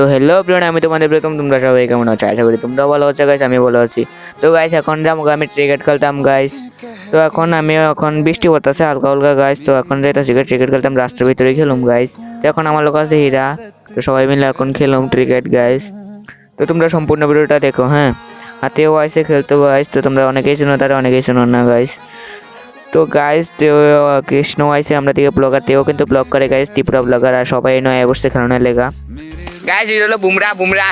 তো hello everyone, আমি তোমাদের প্রথম। তোমরা সবাই কেমন আছো? আশা করি তোমরা ভালো আছো গাইস, আমি ভালো আছি। তো গাইস এখন যাবো, আমি ক্রিকেট খেলতাম গাইস। তো এখন বৃষ্টি পড়তেছে হালকা হালকা গাইস। তো এখন যাইতেছি ক্রিকেট খেলতাম, রাস্তার ভিতরে খেলুম গাইস। তো এখন আমার লোক আছে হীরা, তো সবাই মিলে এখন খেলুম ক্রিকেট গাইস। তো তোমরা সম্পূর্ণ ভিডিওটা দেখো, হ্যাঁ। হাতেও আইসে খেলতে গাইস, তো তোমরা অনেকেই শোনো, তারা অনেকেই শোনো না গাইস। তো গাইস কৃষ্ণ আইসে আমরা থেকে ব্লগার, তেও কিন্তু ব্লগ করে গাইস, ত্রিপুরা ব্লগার। আর সবাই নয় বসে খেলানোর লেগা গাইস। এটা হলো বুমরা বুমরা।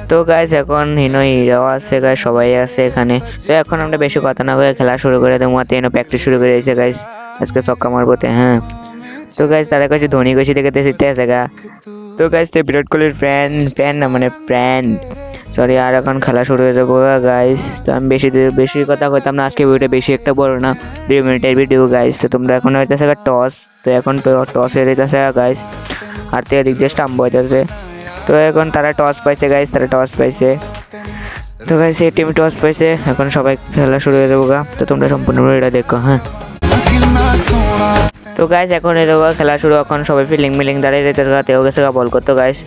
তো গাইস এখন হিরাও আছে গাইস, সবাই আছে এখানে। তো এখন আমরা বেশি কথা না করে খেলা শুরু করে দেবো। প্র্যাকটিস শুরু করে দিয়েছে গাইস, আজকে ছক্কা মারবোতে, হ্যাঁ। তো গাইস তারা কাছে ধোনি কাছে দেখতে শিখতে আছে গা। তো গাইস তো বিরাট কোহলির ফ্যান না, মানে ফ্রেন্ড, সরি। আর এখন খেলা শুরু হয়ে যাবো গাইস। তো আমি বেশি কথা কইতাম না, আজকে ভিডিওটা বেশি একটা বড় না, 2 মিনিটের ভিডিও গাইস। তো তোমরা এখন হইতেছে টস। তো এখন টস হয়ে যেতেছে গাইস, আর তো এদিক দিয়ে স্টাম্প হইতেছে। তো এখন তারা টস পাইছে গাইস, তারা টস পাইছে। তো গাইস এই টিম টস পাইছে, এখন সবাই খেলা শুরু হয়ে যাবো গা। তো তোমরা সম্পূর্ণ ভিডিওটা দেখো, হ্যাঁ। তো গাইস এখন খেলা শুরু, এখন সবাই ফিলিং দাঁড়িয়ে যেতেছে গা। তেও গেছে গা বল করতো গাইস।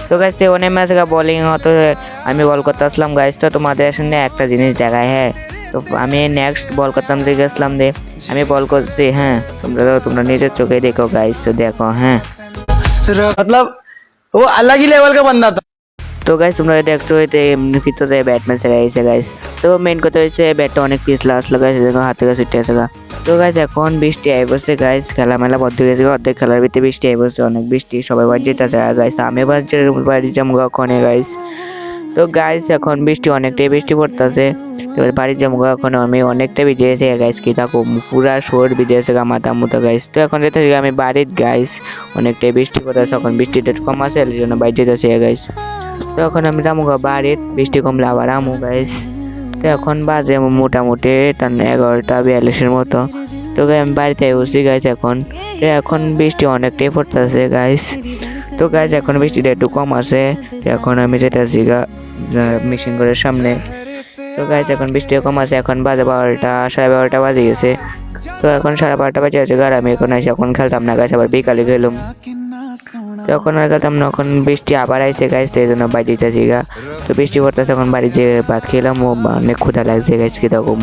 তো গাইস তেও নেমে আছে গা বোলিং হতো, আমি বল করতে আসলাম গাইস। তো তোমাদের সামনে একটা জিনিস দেখায়, হ্যাঁ। তো আমি নেক্সট বল করতাম দিয়ে গেছিলাম, আমি বল করছি, হ্যাঁ। তোমরা নিজের চোখে দেখো গাইস। তো দেখো, হ্যাঁ, मतलब वो अलग ही लेवल का बंदा था। তো গাইস তোমরা দেখছো এমনি ভিতরে ব্যাটম্যান সেরা এসে গাইস। তো মেইন কথা হচ্ছে ব্যাটটা অনেক পিছলা আসলো গাইস, হাতে কাছে ছুটে আসে গা। তো গাইস এখন বৃষ্টি আই বসে গাইস, খেলা মেলা বন্ধ হয়ে গেছে, অর্ধেক খেলার ভিতরে বৃষ্টি আই বসে, অনেক বৃষ্টি, সবাই বাড়ি যেতেছে গাইস। আমি বাড়ি যাবো ওখানে গাইস। তো গাইস এখন অনেকটাই বৃষ্টি পড়তেছে, এবার বাড়ি যাবো এখন। আমি অনেকটা ভিজেছে গাইস, কি থাকো পুরা শোর ভিজেছে গা, মাথা মুথা গাইস। তো এখন যেতে আমি বাড়ির গাইস, অনেকটাই বৃষ্টি পড়তেছে, এখন বৃষ্টিটা কম আছে, এর জন্য বাইরে যেতেছে গাইস। তো এখন আমি যাবো বাড়িতে, বৃষ্টি কমলে আবার আমু গাইস। তো এখন বাজে মোটামুটি 11:42 মতো। তো আমি বাড়িতে বসি গাইস এখন। তো এখন বৃষ্টি অনেকটাই পড়তেছে গাইস। তো গাইস এখন বৃষ্টিটা একটু কম আছে, এখন আমি যেতেছি মেশিন ঘরের সামনে। তো গাইস এখন বৃষ্টি কম আছে, এখন বাজে 12টা 12:30 বাজে গেছে। তো এখন 12:30 বাজে আছে, আর আমি এখন এসে এখন খেলতাম না গাইস, আবার বিকালে খেলুম। তখন আর খেলতাম না, এখন বৃষ্টি আবার আইসে গাইস, তো এই জন্য বাড়ি যেতেছি গা। তো বৃষ্টি পড়তেছে, এখন বাড়ি যে ভাত খেলাম, অনেক ক্ষুধা লাগছে গাইস, কি তখন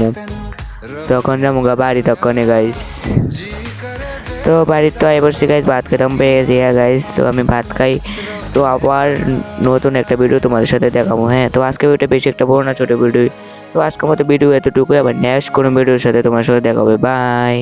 তখন যাবো গা বাড়ি তখন গাইস। তো বাড়িতে তো আই বসছি গাইস, ভাত খেতাম পেয়ে দিয়া গাইস। তো আমি ভাত খাই, তো আবার নতুন একটা ভিডিও তোমাদের সাথে দেখাবো, হ্যাঁ। তো আজকে ভিডিওটা বেশি একটা বড় না, ছোট ভিডিও। তো আজকের মতো ভিডিও এতটুকু, আবার নেক্সট কোনো ভিডিওর সাথে তোমার সাথে দেখাবে, বাই।